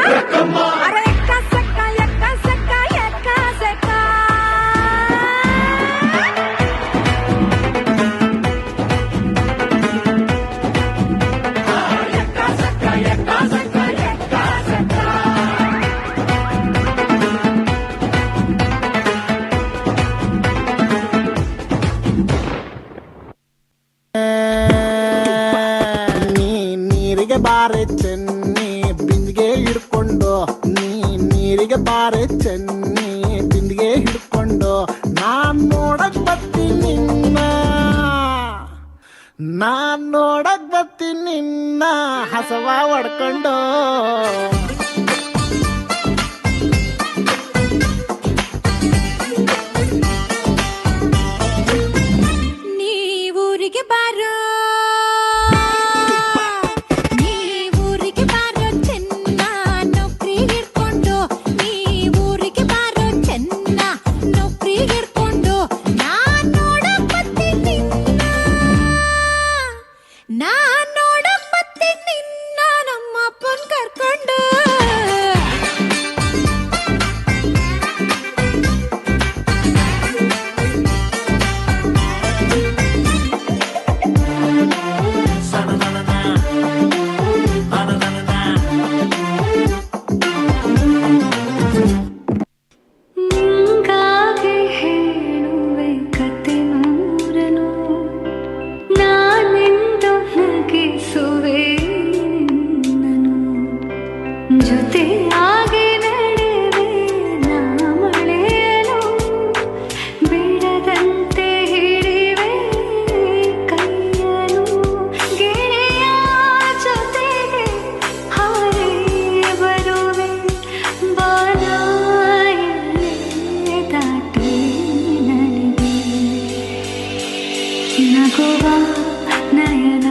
ಅರೆ ಎಕ್ಕ ಸಕ್ಕ ಎಕ್ಕ ಸಕ್ಕ ಎಕ್ಕ ಸಕ್ಕ ನೀರಿಗೆ ಬಾರೆ ಚೆನ್ನಿ ಬಿಂದಿಗೆ ಹಿಡ್ಕೊಂಡು ನೀರಿಗೆ ಬಾರೆ ಚೆನ್ನಿ ಬಿಂದಿಗೆ ಹಿಡ್ಕೊಂಡು ನೋಡಕ್ ಬರ್ತೀನಿ ನೋಡಕ್ ಬರ್ತೀನಿ ಹಸವ ಹೊಡ್ಕೊಂಡು ನೀವೂರಿಗೆ ಬಾರೋ ನಾನ್ ನೋಡಕ್ ಬರ್ತೀನಿ ನಿನ್ನ ನಮ್ಮ ಅಪ್ಪನ್ ಕರ್ಕೊಂಡು ನಿಂಗಾಗಿ ಹೇಳುವೆ ಕತೆ ನೂರನು ನಾನೆಂದು ನಗಿಸುವೆ ನಿನ್ನನು ಜೊತೆಯಾಗಿ ನಡೆವೆ ನಾ ಮಳೆಯಲು ಬಿಡದಂತೆ ಹಿಡಿವೆ ಕೈಯನು ಗೆಳೆಯ ಜೊತೆಗೆ ಹಾರೇ ಬರುವೆ ಬಾನಾಯಲ್ಲೇ ದಾಟಿ ನನಗೆ ನಗುವ ನಯನ